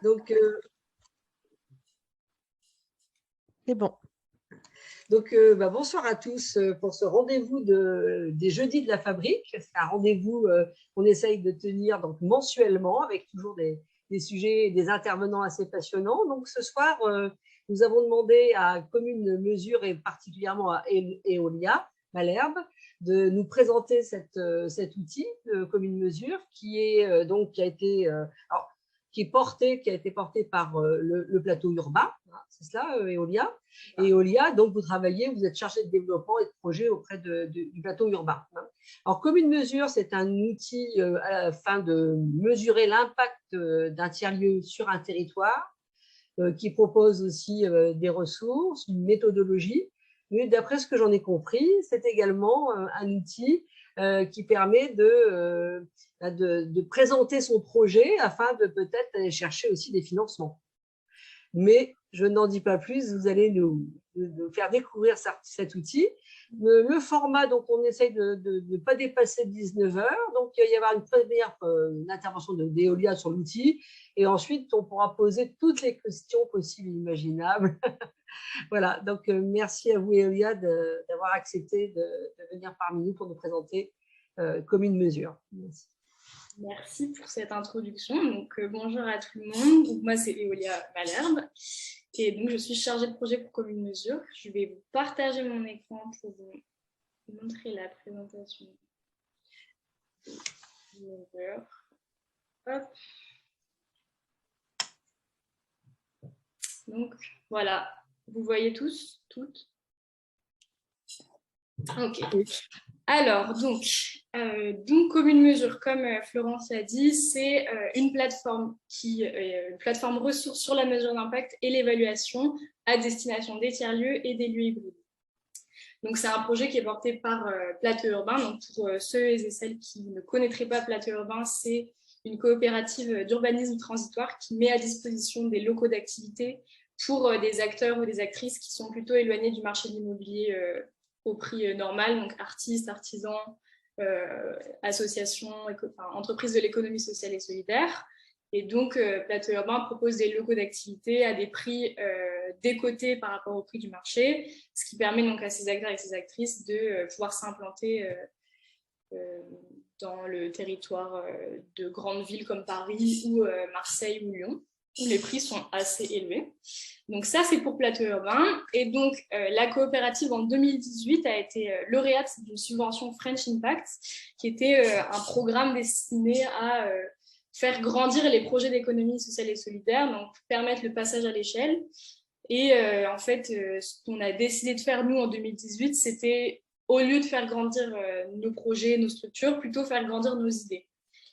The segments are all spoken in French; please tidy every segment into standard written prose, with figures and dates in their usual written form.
Donc, C'est bon. Bonsoir à tous pour ce rendez-vous des jeudis de la fabrique. C'est un rendez-vous qu'on essaye de tenir donc mensuellement avec toujours des sujets et des intervenants assez passionnants. Donc ce soir, nous avons demandé à Commune Mesure et particulièrement à Eolia Malherbe de nous présenter cet outil de Commune Mesure qui est qui a été qui a été porté par le plateau urbain, hein, c'est cela, Eolia. Et Eolia, donc vous travaillez, vous êtes chargé de développement et de projet auprès du plateau urbain. Hein. Alors, Commune Mesure, c'est un outil afin de mesurer l'impact d'un tiers-lieu sur un territoire, qui propose aussi des ressources, une méthodologie. Mais d'après ce que j'en ai compris, c'est également un outil qui permet de présenter son projet afin de peut-être aller chercher aussi des financements. Mais je n'en dis pas plus, vous allez nous faire découvrir cet outil. Le format, donc on essaye de ne pas dépasser 19 heures. Donc il va y avoir une première intervention d'Eolia sur l'outil et ensuite on pourra poser toutes les questions possibles et imaginables. Voilà, donc merci à vous Eolia d'avoir accepté de venir parmi nous pour nous présenter Commune Mesure. Merci. Merci pour cette introduction. Donc, bonjour à tout le monde. Donc, moi, c'est Eolia Malherbe et donc je suis chargée de projet pour Commune Mesure. Je vais vous partager mon écran pour vous montrer la présentation de Mesure. Hop. Donc, voilà. Vous voyez tous, toutes? Ok. Alors, donc Commune Mesure, comme Florence l'a dit, c'est une plateforme ressource sur la mesure d'impact et l'évaluation à destination des tiers-lieux et des lieux hybrides. Donc, c'est un projet qui est porté par Plateau Urbain. Donc, pour ceux et celles qui ne connaîtraient pas Plateau Urbain, c'est une coopérative d'urbanisme transitoire qui met à disposition des locaux d'activité pour des acteurs ou des actrices qui sont plutôt éloignés du marché de l'immobilier au prix normal, donc artistes, artisans, associations, entreprises de l'économie sociale et solidaire. Et donc, Plateau Urbain propose des locaux d'activité à des prix décotés par rapport au prix du marché, ce qui permet donc à ces acteurs et ces actrices de pouvoir s'implanter dans le territoire de grandes villes comme Paris ou Marseille ou Lyon, où les prix sont assez élevés. Donc ça, c'est pour Plateau Urbain. Et donc, la coopérative, en 2018, a été lauréate d'une subvention French Impact, qui était un programme destiné à faire grandir les projets d'économie sociale et solidaire, donc permettre le passage à l'échelle. Et en fait, ce qu'on a décidé de faire, nous, en 2018, c'était, au lieu de faire grandir nos projets, nos structures, plutôt faire grandir nos idées.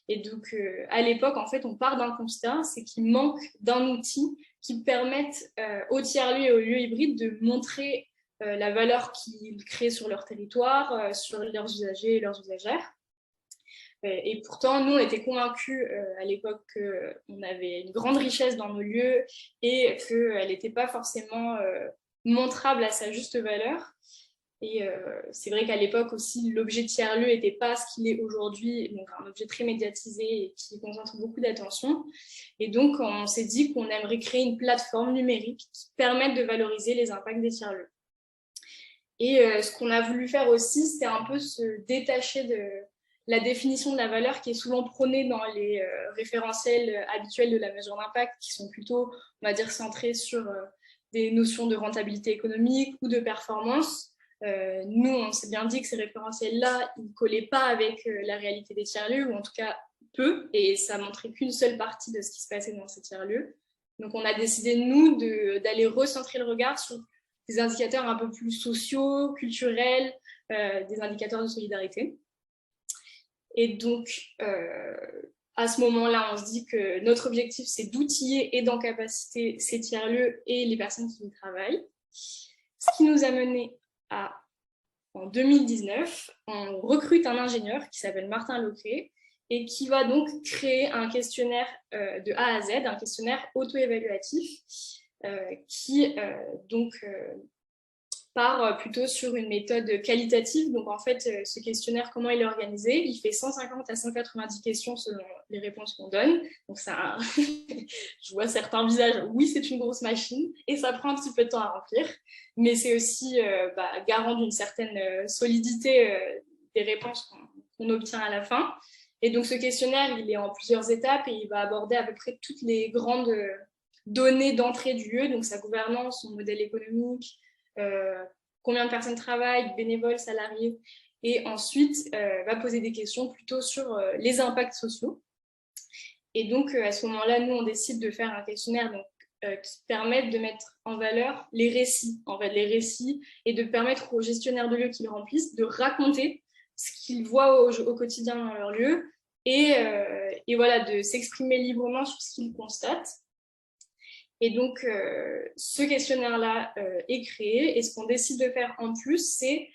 Et donc, à l'époque, en fait, on part d'un constat, c'est qu'il manque d'un outil qui permette aux tiers-lieux et aux lieux hybrides de montrer la valeur qu'ils créent sur leur territoire, sur leurs usagers et leurs usagères. Et pourtant, nous, on était convaincus à l'époque qu'on avait une grande richesse dans nos lieux et qu'elle n'était pas forcément montrable à sa juste valeur. Et c'est vrai qu'à l'époque aussi, l'objet tiers-lieu n'était pas ce qu'il est aujourd'hui, donc un objet très médiatisé et qui concentre beaucoup d'attention. Et donc, on s'est dit qu'on aimerait créer une plateforme numérique qui permette de valoriser les impacts des tiers-lieux. Et ce qu'on a voulu faire aussi, c'était un peu se détacher de la définition de la valeur qui est souvent prônée dans les référentiels habituels de la mesure d'impact, qui sont plutôt, on va dire, centrés sur des notions de rentabilité économique ou de performance. Nous, on s'est bien dit que ces référentiels-là, ils ne collaient pas avec la réalité des tiers-lieux, ou en tout cas peu, et ça montrait qu'une seule partie de ce qui se passait dans ces tiers-lieux. Donc, on a décidé, nous, d'aller recentrer le regard sur des indicateurs un peu plus sociaux, culturels, des indicateurs de solidarité. Et donc, à ce moment-là, on se dit que notre objectif, c'est d'outiller et d'encapaciter ces tiers-lieux et les personnes qui y travaillent. Ce qui nous a mené à, en 2019, on recrute un ingénieur qui s'appelle Martin Locré et qui va donc créer un questionnaire de A à Z, un questionnaire auto-évaluatif qui part plutôt sur une méthode qualitative. Donc, en fait, ce questionnaire, comment il est organisé? Il fait 150 à 190 questions selon les réponses qu'on donne. Donc, ça, je vois certains visages, oui, c'est une grosse machine et ça prend un petit peu de temps à remplir. Mais c'est aussi garant d'une certaine solidité des réponses qu'on obtient à la fin. Et donc, ce questionnaire, il est en plusieurs étapes et il va aborder à peu près toutes les grandes données d'entrée du lieu, donc sa gouvernance, son modèle économique, combien de personnes travaillent, bénévoles, salariés, et ensuite va poser des questions plutôt sur les impacts sociaux. Et donc, à ce moment-là, nous, on décide de faire un questionnaire donc, qui permette de mettre en valeur les récits, et de permettre aux gestionnaires de lieux qui le remplissent de raconter ce qu'ils voient au quotidien dans leur lieu, et voilà, de s'exprimer librement sur ce qu'ils constatent. Et donc, ce questionnaire-là est créé, et ce qu'on décide de faire en plus, c'est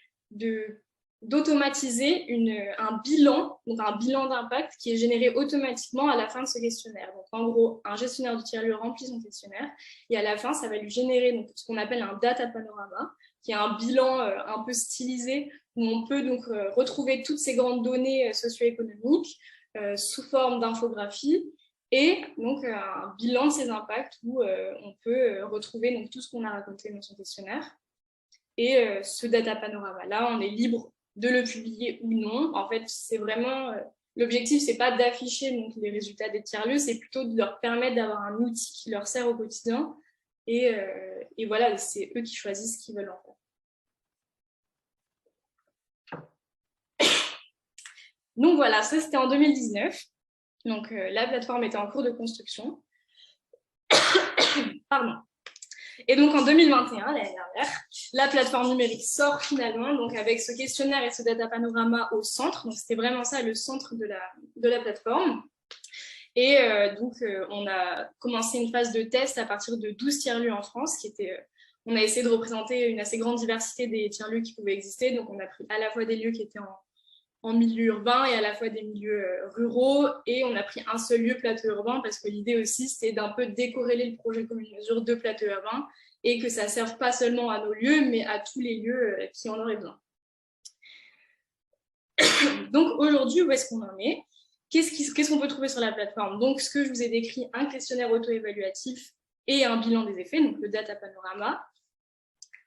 d'automatiser un bilan, donc un bilan d'impact qui est généré automatiquement à la fin de ce questionnaire. Donc, en gros, un gestionnaire du tiers-lieu remplit son questionnaire, et à la fin, ça va lui générer donc, ce qu'on appelle un data panorama, qui est un bilan un peu stylisé, où on peut donc retrouver toutes ces grandes données socio-économiques sous forme d'infographie, et donc un bilan de ces impacts où on peut retrouver donc, tout ce qu'on a raconté dans son questionnaire. Et ce data panorama-là, on est libre de le publier ou non. En fait, c'est vraiment... l'objectif, c'est pas d'afficher donc, les résultats des tiers-lieux, c'est plutôt de leur permettre d'avoir un outil qui leur sert au quotidien. Et voilà, c'est eux qui choisissent ce qu'ils veulent en faire. Donc voilà, ça c'était en 2019. Donc la plateforme était en cours de construction. Pardon. Et donc en 2021, l'année dernière, la plateforme numérique sort finalement, donc avec ce questionnaire et ce data panorama au centre. Donc c'était vraiment ça le centre de la plateforme. Et on a commencé une phase de test à partir de 12 tiers-lieux en France, on a essayé de représenter une assez grande diversité des tiers-lieux qui pouvaient exister. Donc on a pris à la fois des lieux qui étaient en milieu urbain et à la fois des milieux ruraux, et on a pris un seul lieu plateau urbain parce que l'idée aussi c'était d'un peu décorréler le projet commune mesure de plateau urbain et que ça ne serve pas seulement à nos lieux mais à tous les lieux qui en auraient besoin. Donc aujourd'hui, où est-ce qu'on en est? Qu'est-ce qu'on peut trouver sur la plateforme? Donc ce que je vous ai décrit, un questionnaire auto-évaluatif et un bilan des effets, donc le data panorama.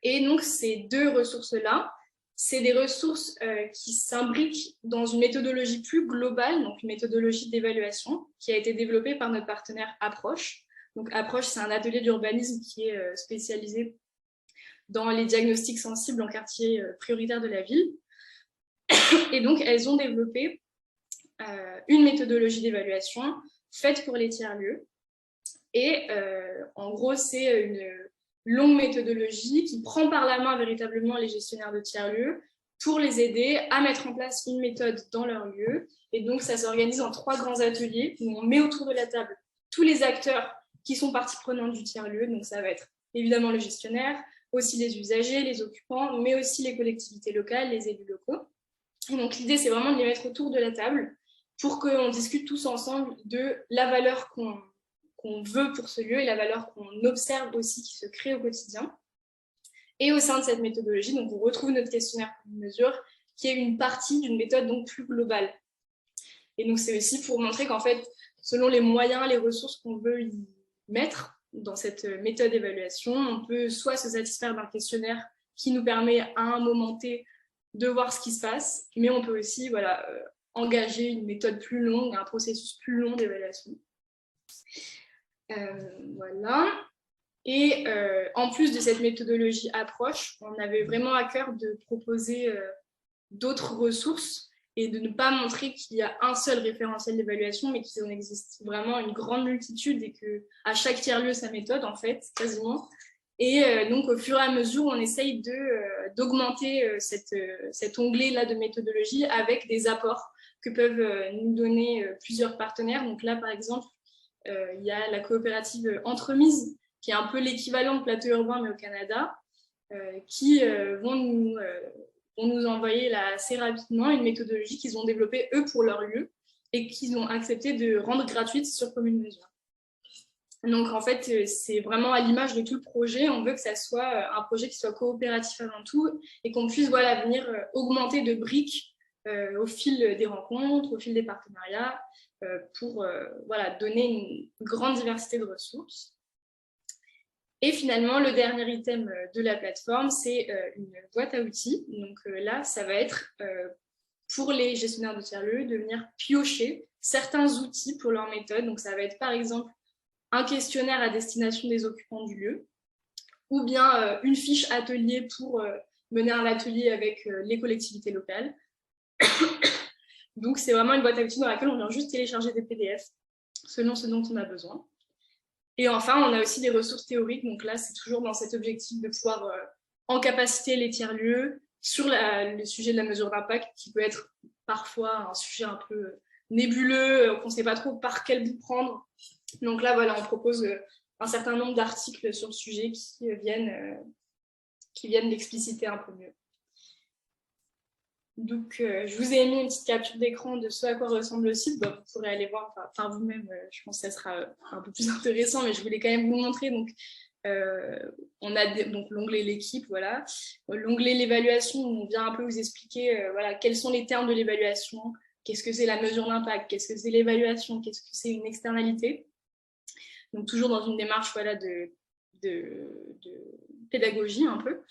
Et donc ces deux ressources-là, c'est des ressources qui s'imbriquent dans une méthodologie plus globale, donc une méthodologie d'évaluation qui a été développée par notre partenaire Approche. Donc Approche, c'est un atelier d'urbanisme qui est spécialisé dans les diagnostics sensibles en quartier prioritaire de la ville. Et donc, elles ont développé une méthodologie d'évaluation faite pour les tiers-lieux. Et en gros, c'est une longue méthodologie qui prend par la main véritablement les gestionnaires de tiers-lieux pour les aider à mettre en place une méthode dans leur lieu. Et donc, ça s'organise en 3 grands ateliers où on met autour de la table tous les acteurs qui sont partie prenante du tiers-lieu. Donc, ça va être évidemment le gestionnaire, aussi les usagers, les occupants, mais aussi les collectivités locales, les élus locaux. Et donc, l'idée, c'est vraiment de les mettre autour de la table pour qu'on discute tous ensemble de la valeur qu'on veut pour ce lieu et la valeur qu'on observe aussi qui se crée au quotidien. Et au sein de cette méthodologie, donc on retrouve notre questionnaire pour une mesure qui est une partie d'une méthode donc plus globale. Et donc c'est aussi pour montrer qu'en fait, selon les moyens, les ressources qu'on veut y mettre dans cette méthode d'évaluation, on peut soit se satisfaire d'un questionnaire qui nous permet à un moment T de voir ce qui se passe, mais on peut aussi engager une méthode plus longue, un processus plus long d'évaluation. Voilà. Et en plus de cette méthodologie approche, on avait vraiment à cœur de proposer d'autres ressources et de ne pas montrer qu'il y a un seul référentiel d'évaluation, mais qu'il en existe vraiment une grande multitude et qu'à chaque tiers-lieu, sa méthode, en fait, quasiment. Et donc, au fur et à mesure, on essaye d'augmenter cet onglet-là de méthodologie avec des apports que peuvent nous donner plusieurs partenaires. Donc là, par exemple, il y a la coopérative Entremise, qui est un peu l'équivalent de Plateau Urbain, mais au Canada, qui vont nous envoyer là, assez rapidement une méthodologie qu'ils ont développée, eux, pour leur lieu, et qu'ils ont accepté de rendre gratuite sur Commune Mesure. Donc, en fait, c'est vraiment à l'image de tout le projet. On veut que ça soit un projet qui soit coopératif avant tout et qu'on puisse venir augmenter de briques au fil des rencontres, au fil des partenariats, pour donner une grande diversité de ressources. Et finalement, le dernier item de la plateforme, c'est une boîte à outils. Donc là, ça va être pour les gestionnaires de tiers-lieux de venir piocher certains outils pour leur méthode. Donc ça va être par exemple un questionnaire à destination des occupants du lieu, ou bien une fiche atelier pour mener un atelier avec les collectivités locales. Donc c'est vraiment une boîte à outils dans laquelle on vient juste télécharger des PDF selon ce dont on a besoin. Et enfin, on a aussi des ressources théoriques. Donc là, c'est toujours dans cet objectif de pouvoir en capaciter les tiers-lieux sur le sujet de la mesure d'impact, qui peut être parfois un sujet un peu nébuleux, qu'on ne sait pas trop par quel bout prendre. Donc là, voilà, on propose un certain nombre d'articles sur le sujet qui viennent l'expliciter un peu mieux. Donc, je vous ai mis une petite capture d'écran de ce à quoi ressemble le site. Vous pourrez aller voir par vous-même. Je pense que ça sera un peu plus intéressant, mais je voulais quand même vous montrer. Donc, on a donc l'onglet l'équipe, voilà. L'onglet l'évaluation, on vient un peu vous expliquer quels sont les termes de l'évaluation, qu'est-ce que c'est la mesure d'impact, qu'est-ce que c'est l'évaluation, qu'est-ce que c'est une externalité. Donc, toujours dans une démarche de pédagogie un peu.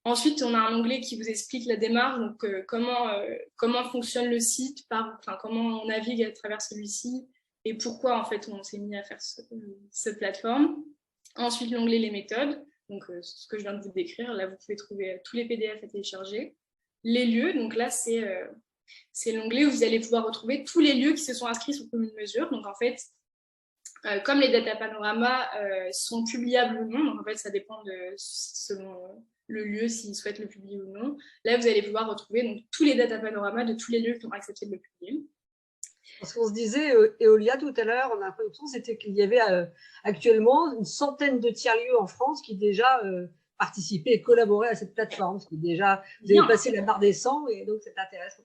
Ensuite, on a un onglet qui vous explique la démarche, donc comment fonctionne le site, comment on navigue à travers celui-ci et pourquoi en fait on s'est mis à faire cette plateforme. Ensuite, l'onglet les méthodes, donc ce que je viens de vous décrire. Là, vous pouvez trouver tous les PDF à télécharger. Les lieux, donc là, c'est l'onglet où vous allez pouvoir retrouver tous les lieux qui se sont inscrits sur Commune Mesure. Donc en fait, comme les data panoramas sont publiables ou non, donc en fait, ça dépend selon le lieu s'ils souhaitent le publier ou non. Là, vous allez pouvoir retrouver donc, tous les data panoramas de tous les lieux qui ont accepté de le publier. Parce qu'on se disait, Eolia, tout à l'heure, en introduction, c'était qu'il y avait actuellement une centaine de tiers-lieux en France qui déjà participaient et collaboraient à cette plateforme. Ce qui déjà, vous avez passé la barre des 100 et donc c'est intéressant.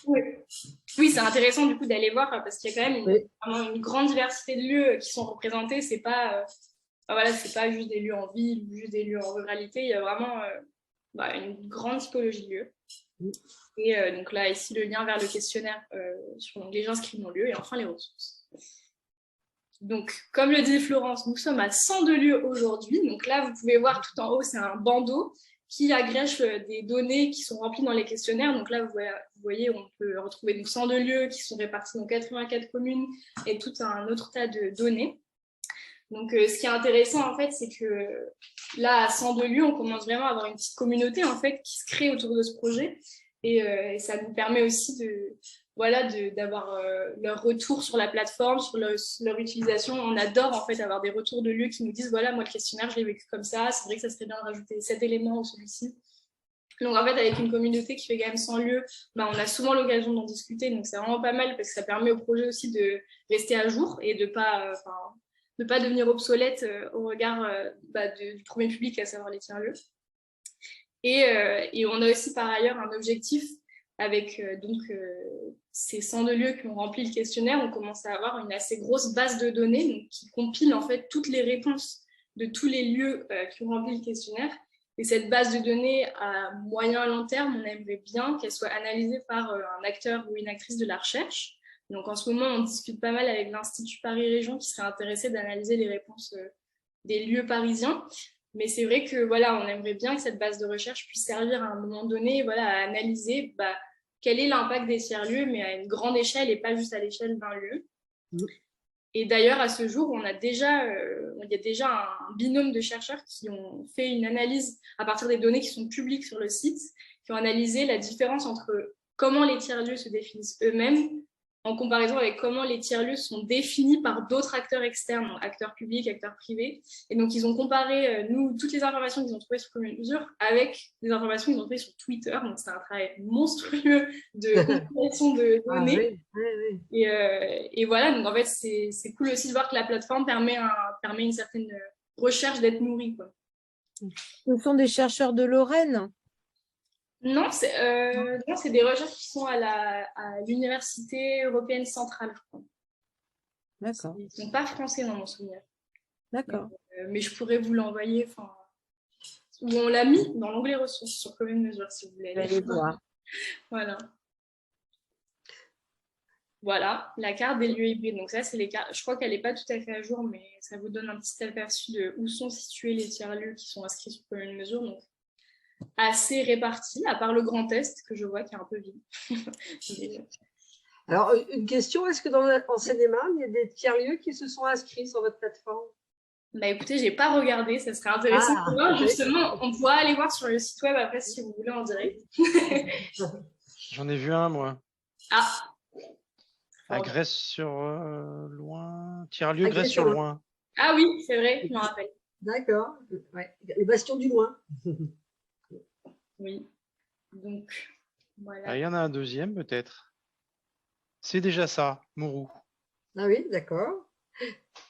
Oui, c'est intéressant du coup d'aller voir parce qu'il y a quand même vraiment une grande diversité de lieux qui sont représentés. C'est pas c'est pas juste des lieux en ville ou juste des lieux en ruralité, il y a vraiment une grande typologie de lieux. Et donc là, ici, le lien vers le questionnaire sur l'onglet J'inscris mon lieu et enfin les ressources. Donc, comme le dit Florence, nous sommes à 102 lieux aujourd'hui. Donc là, vous pouvez voir tout en haut, c'est un bandeau qui agrège des données qui sont remplies dans les questionnaires. Donc là, vous voyez, on peut retrouver donc 102 lieux qui sont répartis dans 84 communes et tout un autre tas de données. Donc, ce qui est intéressant, en fait, c'est que là, à 102 lieux, on commence vraiment à avoir une petite communauté, en fait, qui se crée autour de ce projet. Et ça nous permet aussi d'avoir leur retour sur la plateforme, sur leur utilisation. On adore, en fait, avoir des retours de lieux qui nous disent, voilà, moi, le questionnaire, je l'ai vécu comme ça. C'est vrai que ça serait bien de rajouter cet élément ou celui-ci. Donc, en fait, avec une communauté qui fait quand même 100 lieux, on a souvent l'occasion d'en discuter. Donc, c'est vraiment pas mal parce que ça permet au projet aussi de rester à jour et de ne pas devenir obsolète au regard du premier public, à savoir les tiers-lieux. Et on a aussi par ailleurs un objectif avec ces 102 lieux qui ont rempli le questionnaire. On commence à avoir une assez grosse base de données donc, qui compile en fait toutes les réponses de tous les lieux qui ont rempli le questionnaire. Et cette base de données à moyen long terme, on aimerait bien qu'elle soit analysée par un acteur ou une actrice de la recherche. Donc en ce moment, on discute pas mal avec l'Institut Paris Région qui serait intéressé d'analyser les réponses des lieux parisiens. Mais c'est vrai que on aimerait bien que cette base de recherche puisse servir à un moment donné à analyser quel est l'impact des tiers-lieux, mais à une grande échelle et pas juste à l'échelle d'un lieu. Et d'ailleurs, à ce jour, il y a déjà un binôme de chercheurs qui ont fait une analyse à partir des données qui sont publiques sur le site, qui ont analysé la différence entre comment les tiers-lieux se définissent eux-mêmes en comparaison avec comment les tiers-lieux sont définis par d'autres acteurs externes, acteurs publics, acteurs privés. Et donc, ils ont comparé, toutes les informations qu'ils ont trouvées sur Commune Mesure avec des informations qu'ils ont trouvées sur Twitter. Donc, c'est un travail monstrueux de compilation de données. Et voilà, donc en fait, c'est cool aussi de voir que la plateforme permet une certaine recherche d'être nourrie, quoi. Ce sont des chercheurs de Lorraine? Non, c'est des recherches qui sont à l'Université européenne centrale, je crois. D'accord. Ils ne sont pas français dans mon souvenir. D'accord. Mais je pourrais vous l'envoyer, où on l'a mis dans l'onglet ressources sur commune mesure, si vous voulez Je vais aller voir. Voilà. Voilà, la carte des lieux hybrides. Donc ça, c'est les cartes. Je crois qu'elle n'est pas tout à fait à jour, mais ça vous donne un petit aperçu de où sont situés les tiers-lieux qui sont inscrits sur commune mesure. Donc assez répartis, à part le Grand Est, que je vois qui est un peu vide. Alors, une question, est-ce que en Seine-et-Marne, il y a des tiers-lieux qui se sont inscrits sur votre plateforme? Bah écoutez, j'ai pas regardé, ça serait intéressant de voir. Okay. Justement, on pourra aller voir sur le site web après si vous voulez en direct. J'en ai vu un, moi. Ah. À Grèce-sur-Loing. Tiers-lieu Grèce-sur-Loing. Ah oui, c'est vrai, je m'en rappelle. D'accord. Ouais. Le bastion du loin. Oui. Donc, voilà. Ah, il y en a un deuxième, peut-être. C'est déjà ça, Mourou. Ah oui, d'accord.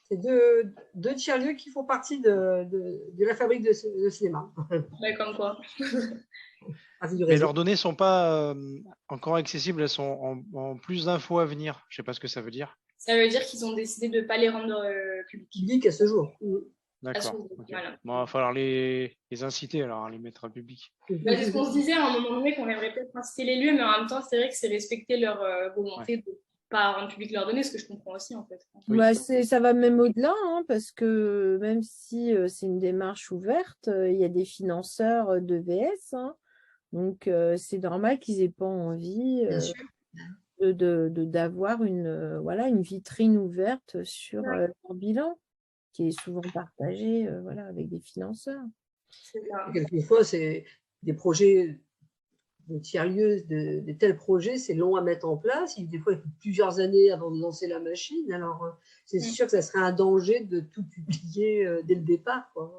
C'est deux tiers-lieux qui font partie de la fabrique de cinéma. Ouais, comme quoi. Mais leurs données ne sont pas encore accessibles, elles sont en plus d'infos à venir. Je ne sais pas ce que ça veut dire. Ça veut dire qu'ils ont décidé de ne pas les rendre publics à ce jour. D'accord. Okay. Voilà. Bon, il va falloir les inciter alors à les mettre en public. Bah, c'est ce qu'on se disait à un moment donné qu'on aimerait peut-être inciter les lieux, mais en même temps, c'est vrai que c'est respecter leur volonté de ne pas rendre public leurs données, ce que je comprends aussi en fait. Oui. Bah, ça va même au-delà, hein, parce que même si c'est une démarche ouverte, il y a des financeurs de VS, hein, donc c'est normal qu'ils n'aient pas envie d'avoir une vitrine ouverte sur leur bilan, qui est souvent partagé avec des financeurs. Quelquefois, c'est des projets de tiers-lieux, de tels projets, c'est long à mettre en place. Des fois, il faut plusieurs années avant de lancer la machine. Alors, c'est sûr que ça serait un danger de tout publier dès le départ, quoi.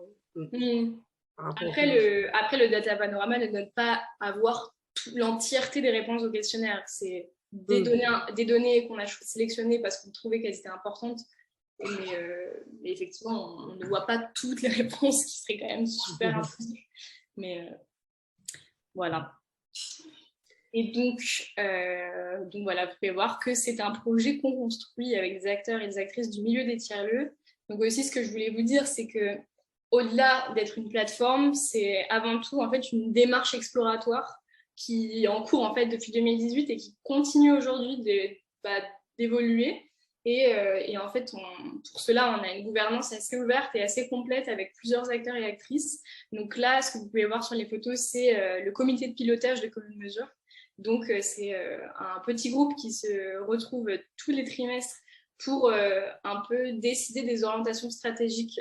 Après, le data panorama ne donne pas à voir l'entièreté des réponses au questionnaire. C'est des données qu'on a sélectionnées parce qu'on trouvait qu'elles étaient importantes. Mais effectivement, on ne voit pas toutes les réponses qui seraient quand même super inclusives. Mais voilà. Et donc voilà, vous pouvez voir que c'est un projet qu'on construit avec des acteurs et des actrices du milieu des tiers-lieux. Donc aussi, ce que je voulais vous dire, c'est que au-delà d'être une plateforme, c'est avant tout en fait une démarche exploratoire qui est en cours en fait depuis 2018 et qui continue aujourd'hui d'évoluer. Et en fait, pour cela, on a une gouvernance assez ouverte et assez complète avec plusieurs acteurs et actrices. Donc là, ce que vous pouvez voir sur les photos, c'est le comité de pilotage de commune mesure. Donc, c'est un petit groupe qui se retrouve tous les trimestres pour un peu décider des orientations stratégiques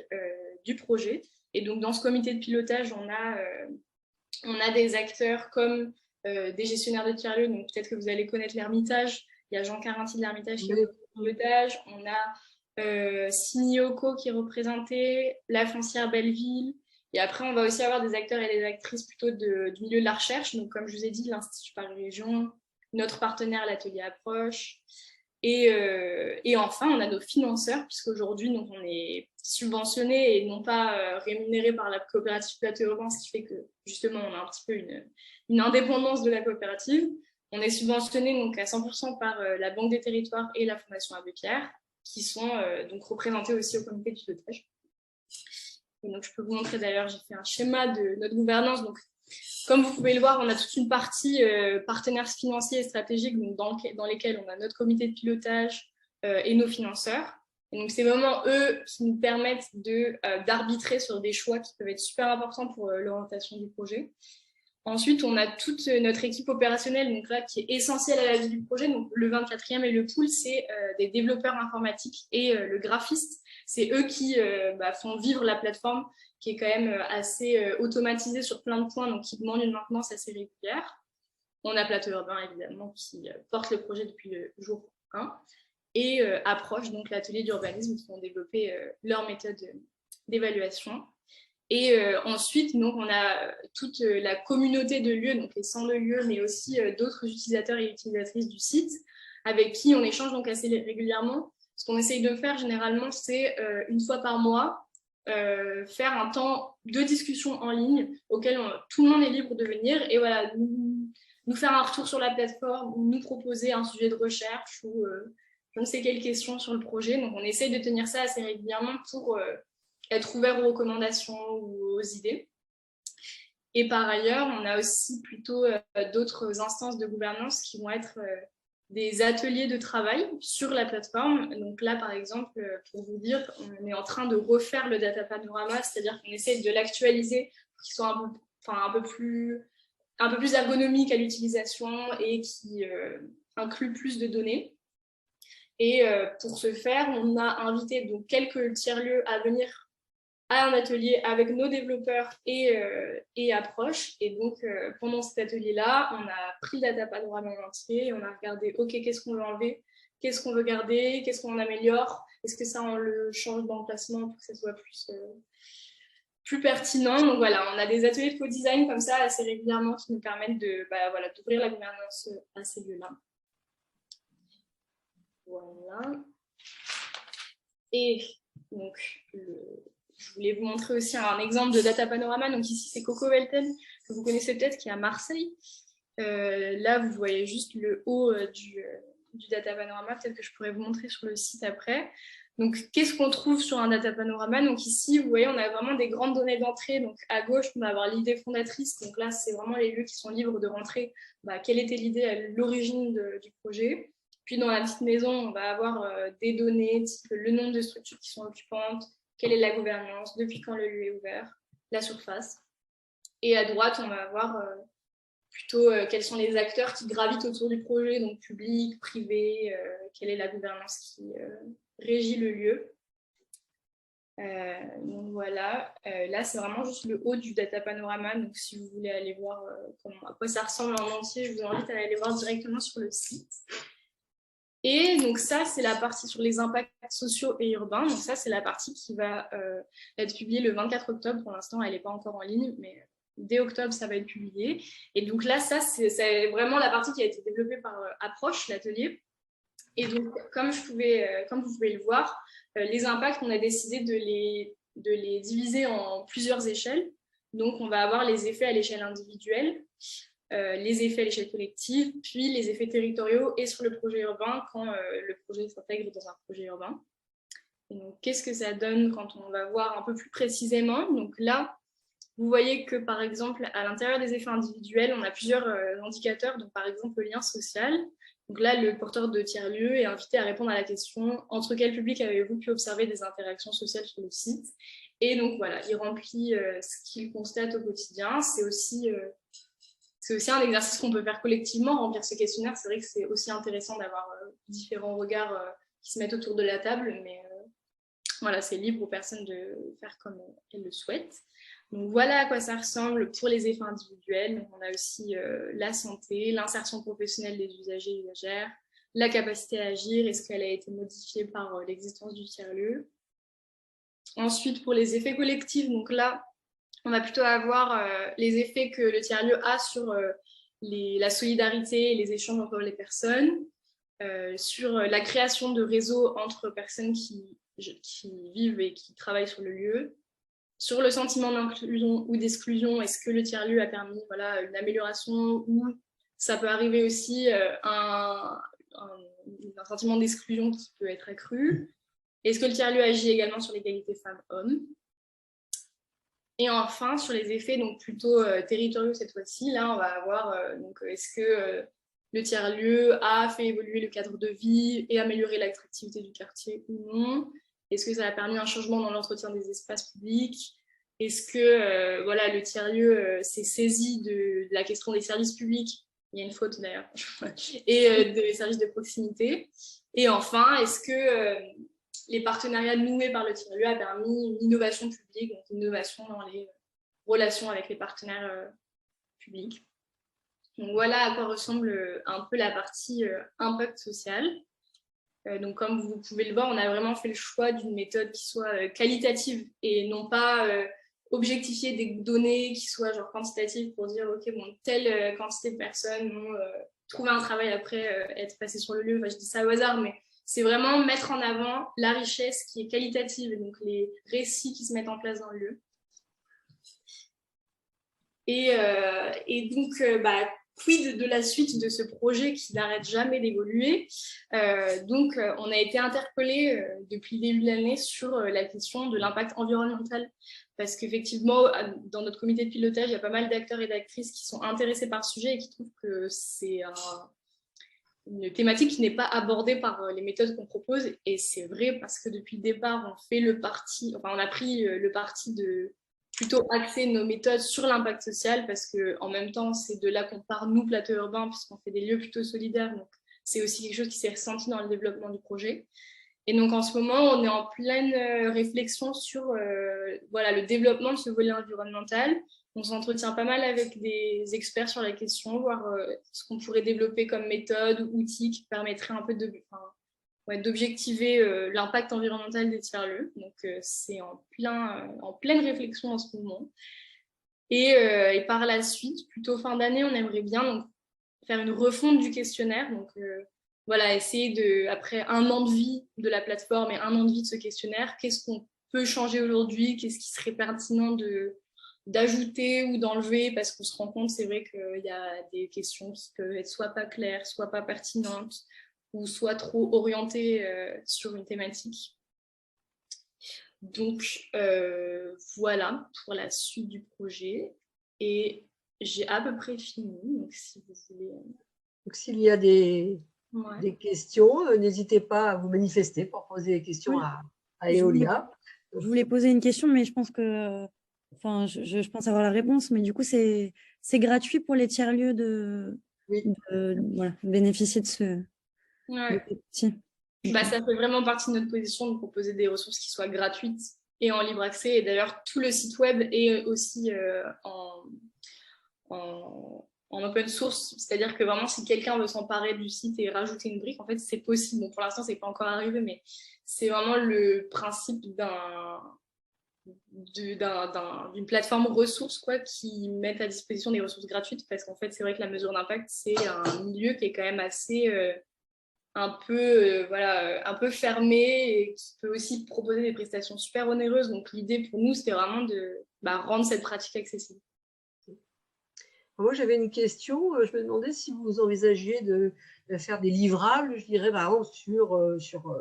du projet. Et donc, dans ce comité de pilotage, on a des acteurs comme des gestionnaires de tiers-lieux. Donc, peut-être que vous allez connaître l'Ermitage. Il y a Jean Carinti de l'Ermitage qui est au pilotage. On a Sinioko qui est représenté, la foncière Belleville. Et après, on va aussi avoir des acteurs et des actrices plutôt du milieu de la recherche. Donc, comme je vous ai dit, l'Institut Paris-Région, notre partenaire, l'Atelier Approche. Et enfin, on a nos financeurs, puisqu'aujourd'hui, donc, on est subventionné et non pas rémunéré par la coopérative Plateau Urbain, ce qui fait que, justement, on a un petit peu une indépendance de la coopérative. On est subventionné donc, à 100% par la Banque des Territoires et la Fondation Abbé Pierre, qui sont donc représentés aussi au comité de pilotage. Et donc, je peux vous montrer d'ailleurs, j'ai fait un schéma de notre gouvernance. Donc, comme vous pouvez le voir, on a toute une partie partenaires financiers et stratégiques donc dans lesquels on a notre comité de pilotage et nos financeurs. Et donc, c'est vraiment eux qui nous permettent d'arbitrer sur des choix qui peuvent être super importants pour l'orientation du projet. Ensuite, on a toute notre équipe opérationnelle donc là, qui est essentielle à la vie du projet. Donc, le 24e et le pool, c'est des développeurs informatiques et le graphiste. C'est eux qui font vivre la plateforme qui est quand même assez automatisée sur plein de points, donc qui demande une maintenance assez régulière. On a Plateau Urbain, évidemment, qui porte le projet depuis le jour 1. Et Approche, donc l'atelier d'urbanisme, qui ont développé leur méthode d'évaluation. Et ensuite, donc, on a toute la communauté de lieux, donc les 102 lieux, mais aussi d'autres utilisateurs et utilisatrices du site, avec qui on échange donc assez régulièrement. Ce qu'on essaye de faire généralement, c'est une fois par mois, faire un temps de discussion en ligne auquel tout le monde est libre de venir et voilà, nous faire un retour sur la plateforme ou nous proposer un sujet de recherche ou je ne sais quelle question sur le projet. Donc, on essaye de tenir ça assez régulièrement pour être ouvert aux recommandations ou aux idées. Et par ailleurs, on a aussi plutôt d'autres instances de gouvernance qui vont être des ateliers de travail sur la plateforme. Donc là, par exemple, pour vous dire, on est en train de refaire le data panorama, c'est-à-dire qu'on essaie de l'actualiser pour qu'il soit un peu plus ergonomique à l'utilisation et qui inclut plus de données. Et pour ce faire, on a invité donc quelques tiers-lieux à venir à un atelier avec nos développeurs et approches. Et donc, pendant cet atelier-là, on a pris le data panorama en entier, on a regardé, OK, qu'est-ce qu'on veut enlever, qu'est-ce qu'on veut garder, qu'est-ce qu'on améliore, est-ce que ça, on le change d'emplacement pour que ça soit plus pertinent. Donc voilà, on a des ateliers de co-design comme ça assez régulièrement qui nous permettent d'ouvrir la gouvernance à ces lieux-là. Voilà. Et donc, je voulais vous montrer aussi un exemple de data panorama. Donc ici, c'est Coco Welten, que vous connaissez peut-être, qui est à Marseille. Là, vous voyez juste le haut du data panorama. Peut-être que je pourrais vous montrer sur le site après. Donc, qu'est-ce qu'on trouve sur un data panorama? Donc ici, vous voyez, on a vraiment des grandes données d'entrée. Donc à gauche, on va avoir l'idée fondatrice. Donc là, c'est vraiment les lieux qui sont libres de rentrer. Quelle était l'idée à l'origine du projet? Puis dans la petite maison, on va avoir des données, type le nombre de structures qui sont occupantes, quelle est la gouvernance, depuis quand le lieu est ouvert, la surface. Et à droite, on va avoir plutôt quels sont les acteurs qui gravitent autour du projet, donc public, privé, quelle est la gouvernance qui régit le lieu. Donc voilà, là c'est vraiment juste le haut du data panorama, donc si vous voulez aller voir à quoi ça ressemble en entier, je vous invite à aller voir directement sur le site. Et donc ça, c'est la partie sur les impacts sociaux et urbains. Donc ça, c'est la partie qui va être publiée le 24 octobre. Pour l'instant, elle n'est pas encore en ligne, mais dès octobre, ça va être publié. Et donc là, ça, c'est vraiment la partie qui a été développée par Approche, l'atelier. Et donc, comme vous pouvez le voir, les impacts, on a décidé de les diviser en plusieurs échelles. Donc, on va avoir les effets à l'échelle individuelle, les effets à l'échelle collective, puis les effets territoriaux et sur le projet urbain quand le projet s'intègre dans un projet urbain. Et donc, qu'est-ce que ça donne quand on va voir un peu plus précisément? Donc là, vous voyez que, par exemple, à l'intérieur des effets individuels, on a plusieurs indicateurs, donc par exemple le lien social. Donc là, le porteur de tiers-lieu est invité à répondre à la question « Entre quel public avez-vous pu observer des interactions sociales sur le site ?» Et donc voilà, il remplit ce qu'il constate au quotidien. C'est aussi un exercice qu'on peut faire collectivement, remplir ce questionnaire. C'est vrai que c'est aussi intéressant d'avoir différents regards qui se mettent autour de la table, mais voilà, c'est libre aux personnes de faire comme elles le souhaitent. Donc voilà à quoi ça ressemble pour les effets individuels. Donc, on a aussi la santé, l'insertion professionnelle des usagers et usagères, la capacité à agir, est-ce qu'elle a été modifiée par l'existence du tiers-lieu. Ensuite, pour les effets collectifs, donc là, on va plutôt avoir les effets que le tiers-lieu a sur la solidarité et les échanges entre les personnes, sur la création de réseaux entre personnes qui vivent et qui travaillent sur le lieu, sur le sentiment d'inclusion ou d'exclusion, est-ce que le tiers-lieu a permis une amélioration, ou ça peut arriver aussi un sentiment d'exclusion qui peut être accru. Est-ce que le tiers-lieu agit également sur l'égalité femmes-hommes? Et enfin, sur les effets donc plutôt territoriaux cette fois-ci, là on va avoir est-ce que le tiers-lieu a fait évoluer le cadre de vie et améliorer l'attractivité du quartier ou non? Est-ce que ça a permis un changement dans l'entretien des espaces publics? Est-ce que le tiers-lieu s'est saisi de la question des services publics? Il y a une faute d'ailleurs. Et des services de proximité. Et enfin, est-ce que les partenariats noués par le tiers-lieu a permis une innovation publique, donc une innovation dans les relations avec les partenaires publics? Donc voilà à quoi ressemble un peu la partie impact social. Donc comme vous pouvez le voir, on a vraiment fait le choix d'une méthode qui soit qualitative et non pas objectifier des données qui soient genre quantitatives pour dire ok bon telle quantité de personnes ont trouvé un travail après être passées sur le lieu. Enfin, je dis ça au hasard, mais c'est vraiment mettre en avant la richesse qui est qualitative et donc les récits qui se mettent en place dans le lieu. Et donc quid de la suite de ce projet qui n'arrête jamais d'évoluer. Donc, on a été interpellé depuis le début de l'année sur la question de l'impact environnemental. Parce qu'effectivement, dans notre comité de pilotage, il y a pas mal d'acteurs et d'actrices qui sont intéressés par ce sujet et qui trouvent que c'est une thématique qui n'est pas abordée par les méthodes qu'on propose. Et c'est vrai parce que depuis le départ, on a pris le parti de plutôt axer nos méthodes sur l'impact social parce qu'en même temps, c'est de là qu'on part, nous, Plateau Urbain, puisqu'on fait des lieux plutôt solidaires. Donc, c'est aussi quelque chose qui s'est ressenti dans le développement du projet. Et donc, en ce moment, on est en pleine réflexion sur le développement de ce volet environnemental. On s'entretient pas mal avec des experts sur la question, voir ce qu'on pourrait développer comme méthode ou outil qui permettrait un peu d'objectiver l'impact environnemental des tiers-lieux. Donc, c'est en pleine réflexion en ce moment. Et par la suite, plutôt fin d'année, on aimerait bien donc, faire une refonte du questionnaire. Donc, essayer après 1 an de vie de la plateforme et 1 an de vie de ce questionnaire, qu'est-ce qu'on peut changer aujourd'hui, qu'est-ce qui serait pertinent d'ajouter ou d'enlever, parce qu'on se rend compte, c'est vrai qu'il y a des questions qui peuvent être soit pas claires, soit pas pertinentes, ou soit trop orientées sur une thématique. Donc, voilà pour la suite du projet. Et j'ai à peu près fini, donc si vous voulez... Donc, s'il y a des questions, n'hésitez pas à vous manifester pour poser des questions à Eolia. Je voulais poser une question, mais je pense que... je pense avoir la réponse, mais du coup, c'est gratuit pour les tiers-lieux de bénéficier de ce outil. Ça fait vraiment partie de notre position de proposer des ressources qui soient gratuites et en libre accès. Et d'ailleurs, tout le site web est aussi en open source. C'est-à-dire que vraiment, si quelqu'un veut s'emparer du site et rajouter une brique, en fait, c'est possible. Bon, pour l'instant, c'est pas encore arrivé, mais c'est vraiment le principe d'une plateforme ressources qui met à disposition des ressources gratuites, parce qu'en fait c'est vrai que la mesure d'impact c'est un milieu qui est quand même assez un peu fermé et qui peut aussi proposer des prestations super onéreuses. Donc l'idée pour nous c'était vraiment de rendre cette pratique accessible. Moi j'avais une question, je me demandais si vous envisagiez de faire des livrables, je dirais par exemple sur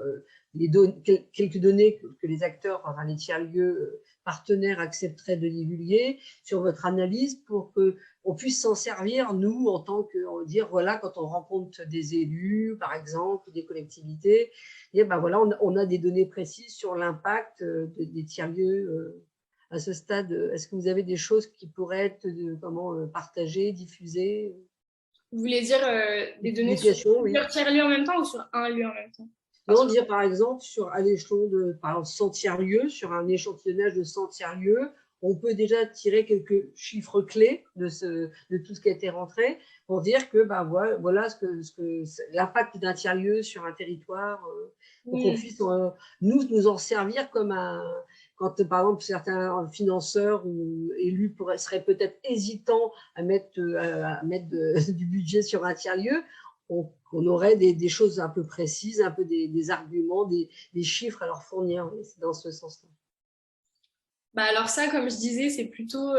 quelques données que les acteurs, enfin les tiers-lieux partenaires accepteraient de divulguer, sur votre analyse pour qu'on puisse s'en servir, nous, en tant que, quand on rencontre des élus, par exemple, des collectivités, et on a des données précises sur l'impact des tiers-lieux à ce stade. Est-ce que vous avez des choses qui pourraient être partagées, diffusées? Vous voulez dire des données sur plusieurs tiers-lieux en même temps ou sur un lieu en même temps? Non, dire par exemple à l'échelon de 100 tiers-lieux, sur un échantillonnage de 100 tiers-lieux, on peut déjà tirer quelques chiffres clés de tout ce qui a été rentré pour dire que voilà l'impact d'un tiers-lieu sur un territoire, pour qu'on puisse nous en servir comme quand par exemple certains financeurs ou élus seraient peut-être hésitants à mettre du budget sur un tiers-lieu. On aurait des choses un peu précises, un peu des arguments, des chiffres à leur fournir. C'est dans ce sens-là. Alors ça, comme je disais, c'est plutôt...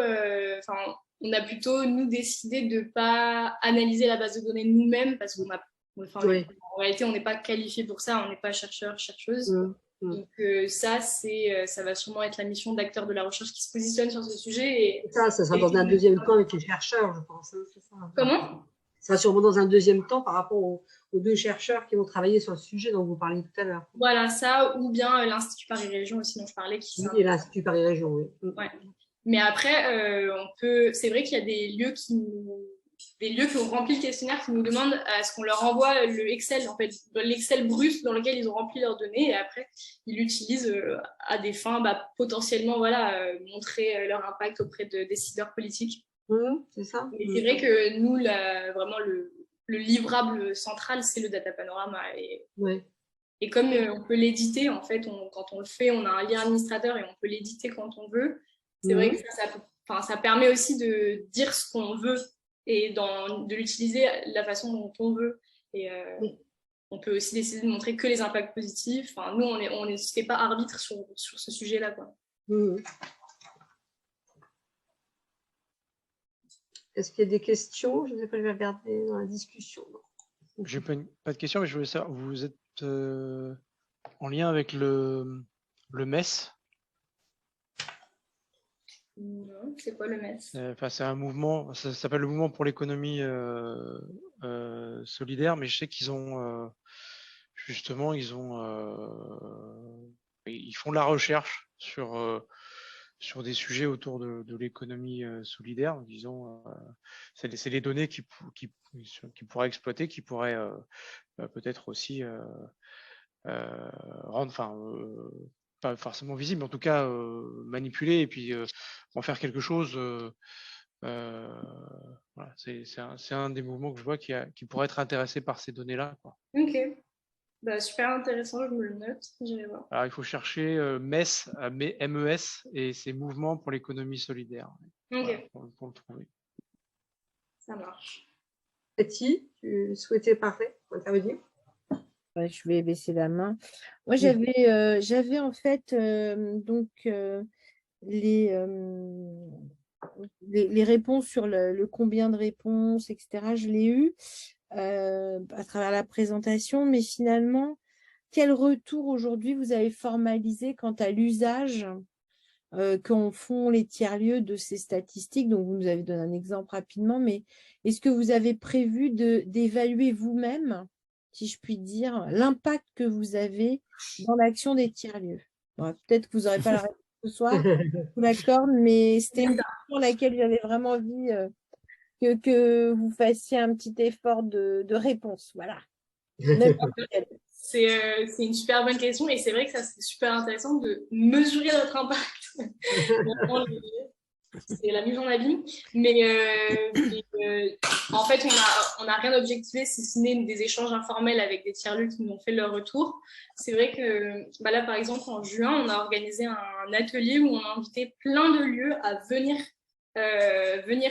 on a plutôt, nous, décidé de ne pas analyser la base de données nous-mêmes parce qu'en réalité, on n'est pas qualifié pour ça, on n'est pas chercheur, chercheuse. Donc ça va sûrement être la mission d'acteurs de la recherche qui se positionnent sur ce sujet. Et ça sera dans un deuxième temps avec les chercheurs, je pense. C'est ça. Comment ? Ça sera sûrement dans un deuxième temps par rapport aux 2 chercheurs qui vont travailler sur le sujet dont vous parliez tout à l'heure. Voilà, ça, ou bien l'Institut Paris-Région aussi dont je parlais. Et l'Institut Paris-Région, oui. Ouais. Mais après, c'est vrai qu'il y a des lieux qui ont rempli le questionnaire qui nous demandent à ce qu'on leur envoie le Excel, en fait, l'Excel brut dans lequel ils ont rempli leurs données, et après, ils l'utilisent à des fins potentiellement montrer leur impact auprès de décideurs politiques. C'est ça. Et c'est vrai que nous, vraiment, le livrable central, c'est le data panorama. Et comme on peut l'éditer, en fait, quand on le fait, on a un lien administrateur et on peut l'éditer quand on veut. C'est vrai que ça permet aussi de dire ce qu'on veut et de l'utiliser de la façon dont on veut. Et on peut aussi décider de montrer que les impacts positifs. Nous, on ne fait pas arbitre sur ce sujet-là, quoi. Est-ce qu'il y a des questions? Je ne sais pas, je vais regarder dans la discussion. J'ai pas de questions, mais je voulais savoir, vous êtes en lien avec le MES? Non, c'est quoi le MES? C'est un mouvement, ça s'appelle le Mouvement pour l'économie solidaire, mais je sais qu'ils ont justement, ils font de la recherche sur des sujets autour de l'économie solidaire. Disons, c'est les données qu'ils pourraient exploiter, qui pourraient peut-être aussi rendre, pas forcément visible, mais en tout cas manipuler et puis en faire quelque chose. Voilà, c'est un des mouvements que je vois qui pourrait être intéressé par ces données-là. Ok, bah, super intéressant, je me le note, j'irai voir. Alors il faut chercher MES, MES, et c'est Mouvement pour l'économie solidaire. Ok, voilà, pour le trouver. ça marche. Cathy, tu souhaitais parler, intervenir? Ouais, je vais baisser la main. Moi, j'avais en fait donc les réponses sur le combien de réponses, etc. Je l'ai eu à travers la présentation, mais finalement, quel retour aujourd'hui vous avez formalisé quant à l'usage qu'en font les tiers-lieux de ces statistiques? Donc, vous nous avez donné un exemple rapidement, mais est-ce que vous avez prévu d'évaluer vous-même, si je puis dire, l'impact que vous avez dans l'action des tiers-lieux? Bon, peut-être que vous n'aurez pas la réponse ce soir, je vous l'accorde, mais c'était une question à laquelle j'avais vraiment envie que vous fassiez un petit effort de réponse. Voilà. C'est une super bonne question et c'est vrai que ça c'est super intéressant de mesurer notre impact. C'est la mise en abîme, mais en fait on a rien objectivé si ce n'est des échanges informels avec des tiers-lieux qui nous ont fait leur retour. C'est vrai que là par exemple en juin on a organisé un atelier où on a invité plein de lieux à venir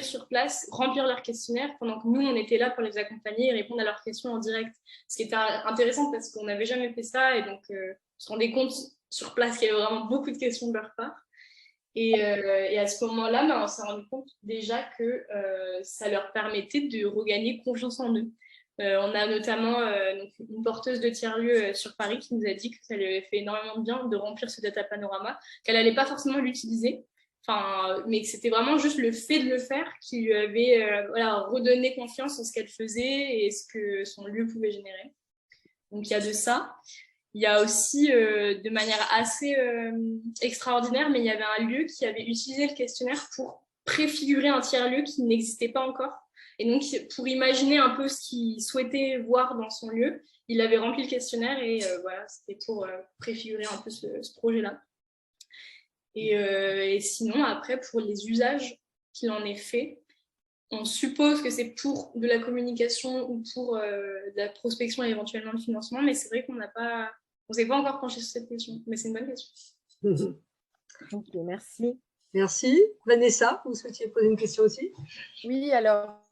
sur place, remplir leur questionnaire pendant que nous on était là pour les accompagner et répondre à leurs questions en direct. Ce qui était intéressant parce qu'on n'avait jamais fait ça et donc on se rendait compte sur place qu'il y avait vraiment beaucoup de questions de leur part. Et à ce moment-là, on s'est rendu compte déjà que ça leur permettait de regagner confiance en eux. On a notamment donc une porteuse de tiers-lieux sur Paris qui nous a dit que ça lui avait fait énormément de bien de remplir ce data panorama, qu'elle n'allait pas forcément l'utiliser, mais que c'était vraiment juste le fait de le faire qui lui avait redonné confiance en ce qu'elle faisait et ce que son lieu pouvait générer. Donc il y a de ça. Il y a aussi, de manière assez extraordinaire, mais il y avait un lieu qui avait utilisé le questionnaire pour préfigurer un tiers-lieu qui n'existait pas encore. Et donc, pour imaginer un peu ce qu'il souhaitait voir dans son lieu, il avait rempli le questionnaire et voilà, c'était pour préfigurer un peu ce projet-là. Et sinon, après, pour les usages qu'il en est fait, on suppose que c'est pour de la communication ou pour de la prospection et éventuellement le financement, mais c'est vrai qu'on ne s'est pas encore penché sur cette question, mais c'est une bonne question. Ok, merci. Merci. Vanessa, vous souhaitiez poser une question aussi? Oui, alors,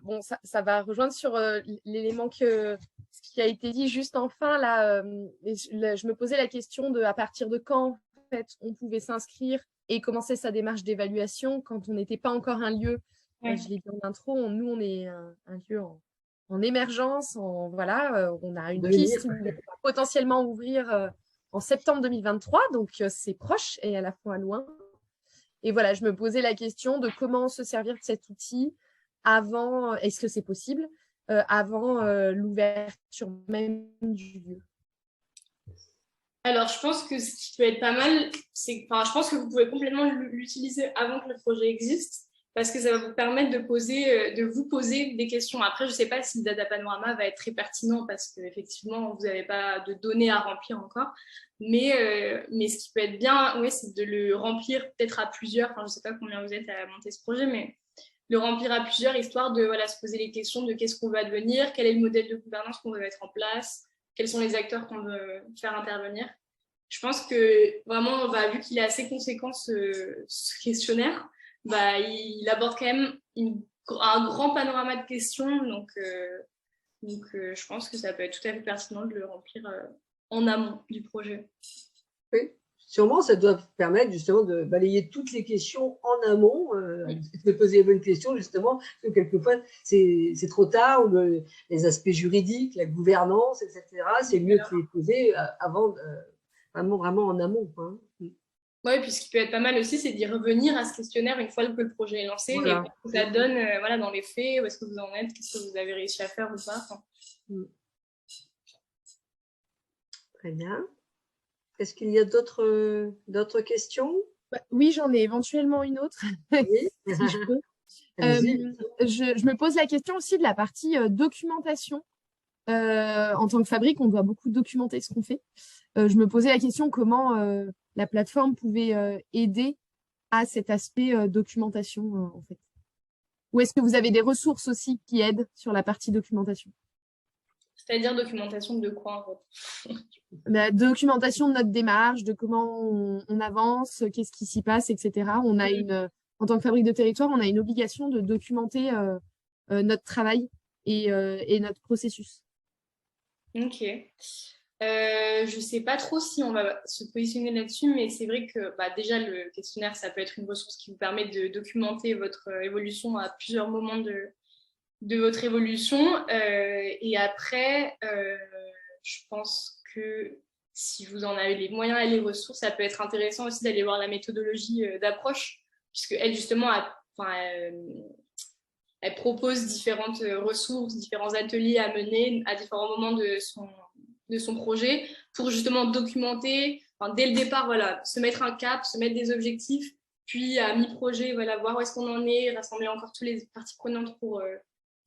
bon, ça va rejoindre sur l'élément ce qui a été dit juste enfin, là, je me posais la question de à partir de quand, en fait, on pouvait s'inscrire et commencer sa démarche d'évaluation quand on n'était pas encore un lieu. Ouais. Je l'ai dit en intro, nous, on est un lieu en émergence, voilà, on a une piste qui va potentiellement ouvrir en septembre 2023, donc c'est proche et à la fois loin. Et voilà, je me posais la question de comment se servir de cet outil avant, est-ce que c'est possible, avant l'ouverture même du lieu. Alors, je pense que ce qui peut être pas mal, je pense que vous pouvez complètement l'utiliser avant que le projet existe, parce que ça va vous permettre de vous poser des questions. Après, je ne sais pas si le Data Panorama va être très pertinent, parce qu'effectivement, vous n'avez pas de données à remplir encore. Mais ce qui peut être bien, ouais, c'est de le remplir peut-être à plusieurs. Enfin, je ne sais pas combien vous êtes à monter ce projet, mais le remplir à plusieurs, histoire de se poser les questions de qu'est-ce qu'on va devenir, quel est le modèle de gouvernance qu'on veut mettre en place, quels sont les acteurs qu'on veut faire intervenir. Je pense que vraiment, vu qu'il est assez conséquent ce questionnaire, il aborde quand même un grand panorama de questions. Donc, je pense que ça peut être tout à fait pertinent de le remplir en amont du projet. Oui, sûrement, ça doit permettre justement de balayer toutes les questions en amont, de poser les bonnes questions justement, parce que quelquefois c'est trop tard, ou les aspects juridiques, la gouvernance, etc. C'est mieux de les poser avant, vraiment en amont, quoi. Oui, puis ce qui peut être pas mal aussi, c'est d'y revenir à ce questionnaire une fois que le projet est lancé, Voilà. et voir ce que ça donne voilà, dans les faits, où est-ce que vous en êtes, qu'est-ce que vous avez réussi à faire ou pas. Très bien. Est-ce qu'il y a d'autres questions? Oui, j'en ai éventuellement une autre, Oui. si je peux. Allez-y. Je me pose la question aussi de la partie documentation. En tant que fabrique, on doit beaucoup documenter ce qu'on fait. Je me posais la question comment la plateforme pouvait aider à cet aspect documentation, en fait. Ou est-ce que vous avez des ressources aussi qui aident sur la partie documentation? C'est-à-dire documentation de quoi, en fait? Documentation de notre démarche, de comment on avance, qu'est-ce qui s'y passe, etc. En tant que fabrique de territoire, on a une obligation de documenter notre travail et notre processus. Ok. Je ne sais pas trop si on va se positionner là-dessus, mais c'est vrai que déjà, le questionnaire, ça peut être une ressource qui vous permet de documenter votre évolution à plusieurs moments de votre évolution. Et après, je pense que si vous en avez les moyens et les ressources, ça peut être intéressant aussi d'aller voir la méthodologie d'approche, puisque elle, justement, elle propose différentes ressources, différents ateliers à mener à différents moments de son projet pour justement documenter, dès le départ, voilà, se mettre un cap, se mettre des objectifs, puis à mi-projet, voilà, voir où est-ce qu'on en est, rassembler encore toutes les parties prenantes pour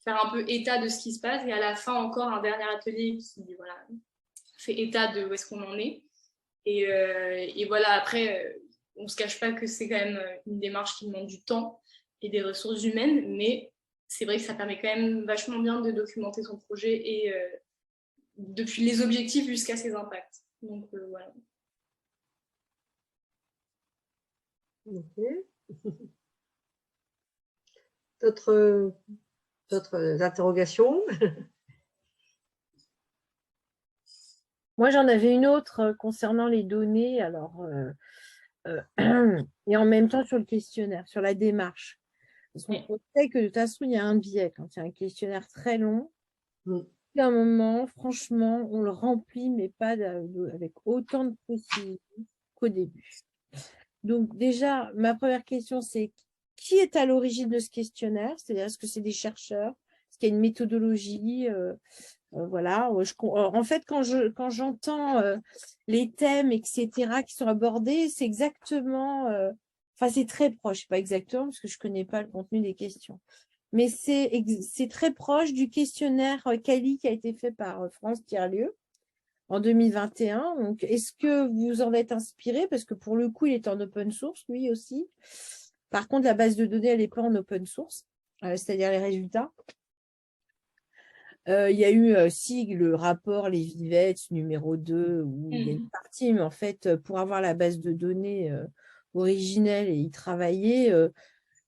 faire un peu état de ce qui se passe, et à la fin encore un dernier atelier qui voilà, fait état de où est-ce qu'on en est. Et voilà, après, on ne se cache pas que c'est quand même une démarche qui demande du temps et des ressources humaines, mais c'est vrai que ça permet quand même vachement bien de documenter son projet et depuis les objectifs jusqu'à ses impacts. Donc voilà. Ok. D'autres interrogations? Moi, j'en avais une autre concernant les données, alors, et en même temps sur le questionnaire, sur la démarche. Parce qu'on sait que de toute façon, il y a un biais. Quand il y a un questionnaire très long, à un moment, franchement, on le remplit, mais pas avec autant de précision qu'au début. Donc déjà, ma première question, c'est qui est à l'origine de ce questionnaire? C'est-à-dire, est-ce que c'est des chercheurs? Est-ce qu'il y a une méthodologie? Voilà. En fait, quand j'entends les thèmes, etc., qui sont abordés, c'est exactement... Enfin, c'est très proche, pas exactement, parce que je ne connais pas le contenu des questions. Mais c'est très proche du questionnaire Cali qui a été fait par France Tiers-Lieu en 2021. Donc, est-ce que vous en êtes inspiré? Parce que pour le coup, il est en open source, lui aussi. Par contre, la base de données, elle n'est pas en open source, c'est-à-dire les résultats. Il y a eu aussi le rapport Les Vivettes numéro 2, où il y a une partie, mais en fait, pour avoir la base de données originelle et y travailler,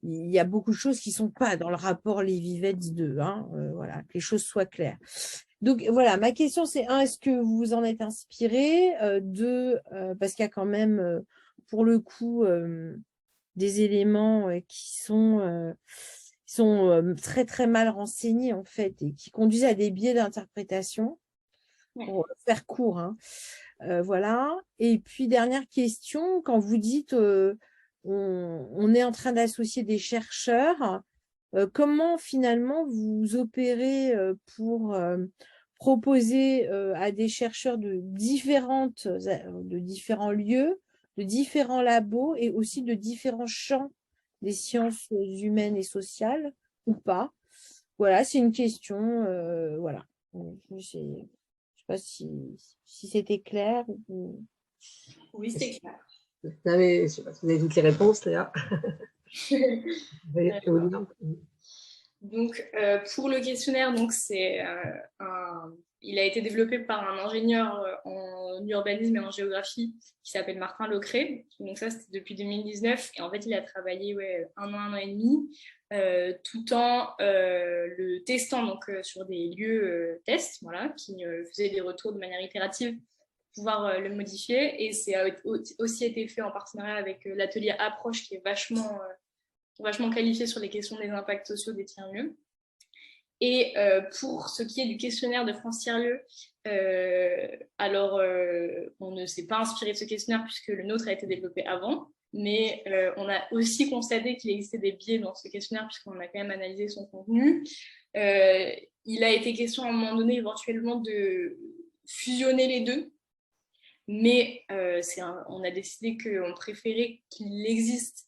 il y a beaucoup de choses qui ne sont pas dans le rapport Les Vivettes 2. Hein, voilà, que les choses soient claires. Donc voilà, ma question c'est est-ce que vous vous en êtes inspiré? Deux, parce qu'il y a quand même, pour le coup, des éléments qui sont très très mal renseignés en fait et qui conduisent à des biais d'interprétation, pour faire court. Hein. Voilà. Et puis dernière question, quand vous dites on est en train d'associer des chercheurs, comment finalement vous opérez pour proposer à des chercheurs de différents lieux, de différents labos et aussi de différents champs des sciences humaines et sociales ou pas? Voilà, c'est une question. Voilà. Je ne sais pas si c'était clair. Oui, c'est clair. Je ne sais pas si vous avez toutes les réponses, Léa. Donc, pour le questionnaire, donc il a été développé par un ingénieur en urbanisme et en géographie qui s'appelle Martin Lecret. Donc ça, c'était depuis 2019. Et en fait, il a travaillé un an et demi, tout en le testant donc, sur des lieux tests, voilà, qui faisaient des retours de manière itérative pouvoir le modifier. Et c'est aussi été fait en partenariat avec l'atelier Approche, qui est vachement qualifié sur les questions des impacts sociaux des tiers-lieux. Et pour ce qui est du questionnaire de France Tiers-Lieux, alors on ne s'est pas inspiré de ce questionnaire puisque le nôtre a été développé avant, mais on a aussi constaté qu'il existait des biais dans ce questionnaire puisqu'on a quand même analysé son contenu. Il a été question à un moment donné éventuellement de fusionner les deux, mais on a décidé qu'on préférait qu'il existe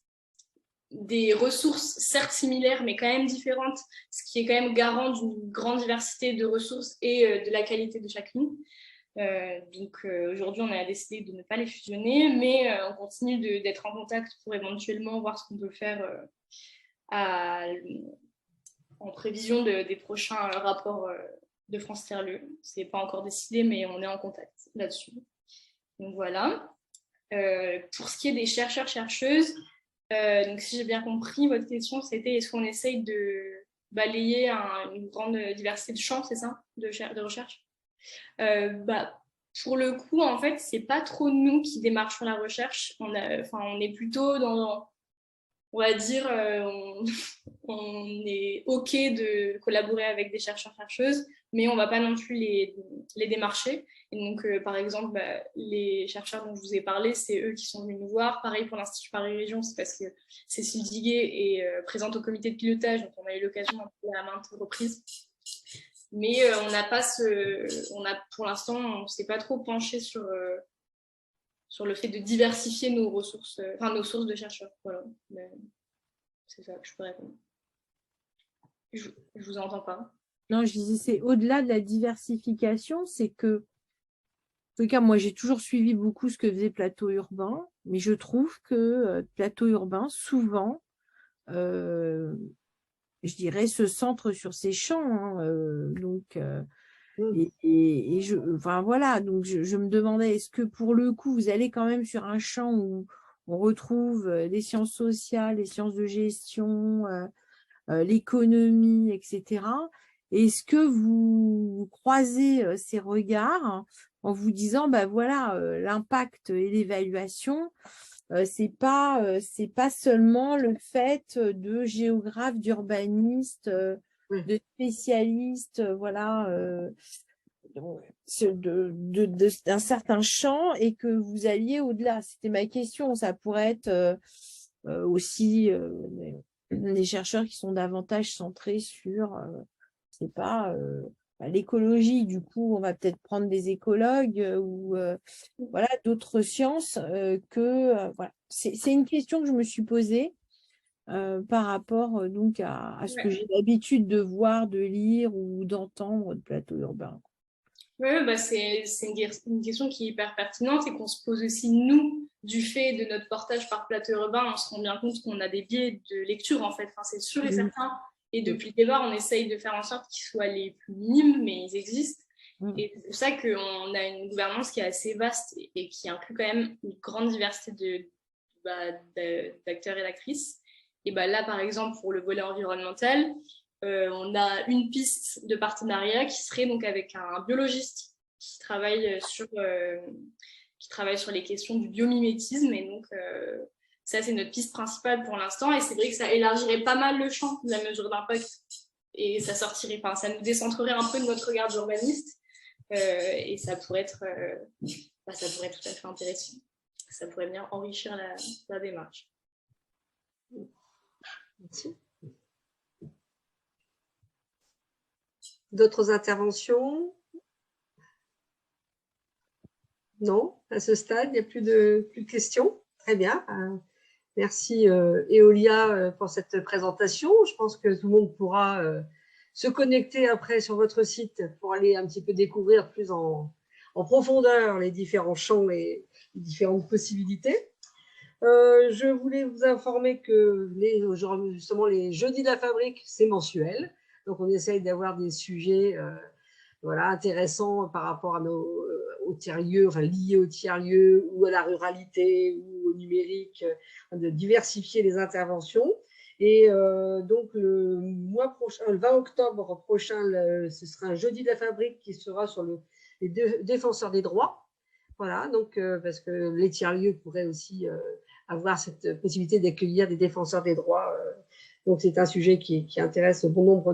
des ressources certes similaires mais quand même différentes, ce qui est quand même garant d'une grande diversité de ressources et de la qualité de chacune. Donc aujourd'hui on a décidé de ne pas les fusionner, mais on continue d'être en contact pour éventuellement voir ce qu'on peut faire en prévision des prochains rapports de France Tiers-Lieux. C'est pas encore décidé, mais on est en contact là-dessus. Donc voilà. Pour ce qui est des chercheurs-chercheuses, donc si j'ai bien compris, votre question c'était est-ce qu'on essaye de balayer une grande diversité de champs, c'est ça, de recherche? Pour le coup, en fait, c'est pas trop nous qui démarchons la recherche. On est plutôt dans, on va dire, on est OK de collaborer avec des chercheurs-chercheuses, mais on ne va pas non plus les démarcher. Et donc, par exemple, les chercheurs dont je vous ai parlé, c'est eux qui sont venus nous voir. Pareil pour l'Institut Paris Région, c'est parce que Cécile Diguet est présente au comité de pilotage, donc on a eu l'occasion d'en parler à maintes reprises. Mais pour l'instant, on ne s'est pas trop penché sur le fait de diversifier nos ressources, nos sources de chercheurs. Voilà. C'est ça que je peux répondre. Je vous entends pas. Non, je disais, c'est au-delà de la diversification, c'est que, en tout cas, moi, j'ai toujours suivi beaucoup ce que faisait Plateau Urbain, mais je trouve que Plateau Urbain, souvent, je dirais, se centre sur ses champs. Voilà, donc je me demandais, est-ce que pour le coup, vous allez quand même sur un champ où on retrouve les sciences sociales, les sciences de gestion, l'économie, etc. Est-ce que vous croisez ces regards en vous disant, voilà, l'impact et l'évaluation, c'est pas seulement le fait de géographes, d'urbanistes, de spécialistes, voilà, d'un certain champ et que vous alliez au-delà. C'était ma question. Ça pourrait être aussi des chercheurs qui sont davantage centrés sur, c'est pas l'écologie. Du coup, on va peut-être prendre des écologues ou voilà d'autres sciences voilà. C'est une question que je me suis posée par rapport donc à ce que j'ai l'habitude de voir, de lire ou d'entendre de Plateau Urbain. Oui, c'est une question qui est hyper pertinente et qu'on se pose aussi, nous, du fait de notre portage par Plateau Urbain, on se rend bien compte qu'on a des biais de lecture, en fait. C'est sûr et certain. Et depuis le départ, on essaye de faire en sorte qu'ils soient les plus minimes, mais ils existent. Et c'est pour ça qu'on a une gouvernance qui est assez vaste et qui inclut quand même une grande diversité d'acteurs et d'actrices. Et là, par exemple, pour le volet environnemental, on a une piste de partenariat qui serait donc avec un biologiste qui travaille sur les questions du biomimétisme. Et donc, ça, c'est notre piste principale pour l'instant. Et c'est vrai que ça élargirait pas mal le champ de la mesure d'impact. Et ça ça nous décentrerait un peu de notre regard d'urbaniste. Et ça pourrait être tout à fait intéressant. Ça pourrait venir enrichir la démarche. Merci. D'autres interventions? Non, à ce stade, il n'y a plus de questions. Très bien. Merci Eolia pour cette présentation. Je pense que tout le monde pourra se connecter après sur votre site pour aller un petit peu découvrir plus en profondeur les différents champs et les différentes possibilités. Je voulais vous informer que justement les jeudis de la fabrique, c'est mensuel. Donc, on essaye d'avoir des sujets intéressants par rapport aux tiers-lieux, liés aux tiers-lieux ou à la ruralité ou au numérique, de diversifier les interventions. Et donc, le mois prochain, le 20 octobre prochain, ce sera un jeudi de la fabrique qui sera sur les défenseurs des droits, Voilà, donc parce que les tiers-lieux pourraient aussi avoir cette possibilité d'accueillir des défenseurs des droits. Donc, c'est un sujet qui intéresse bon nombre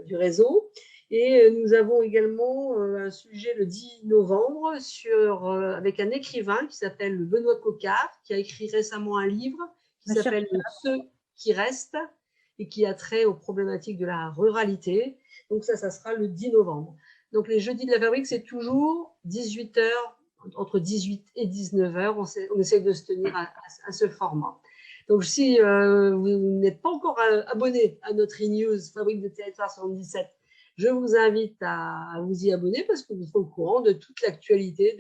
du réseau. Et nous avons également un sujet le 10 novembre avec un écrivain qui s'appelle Benoît Coquart, qui a écrit récemment un livre qui s'appelle « Ceux qui restent » et qui a trait aux problématiques de la ruralité. Donc ça sera le 10 novembre. Donc les jeudis de la fabrique, c'est toujours 18h, entre 18 et 19h. On essaie de se tenir à ce format. Donc si vous n'êtes pas encore abonné à notre e-news Fabrique de Territoire 77, je vous invite à vous y abonner parce que vous serez au courant de toute l'actualité,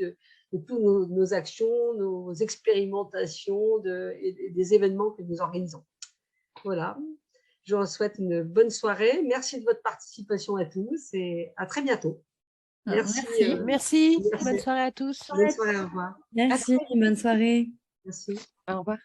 de toutes nos actions, nos expérimentations et des événements que nous organisons. Voilà. Je vous souhaite une bonne soirée. Merci de votre participation à tous et à très bientôt. Merci. Merci. Bonne soirée à tous. Bonne soirée, au revoir. Merci, bonne soirée. Merci. Au revoir.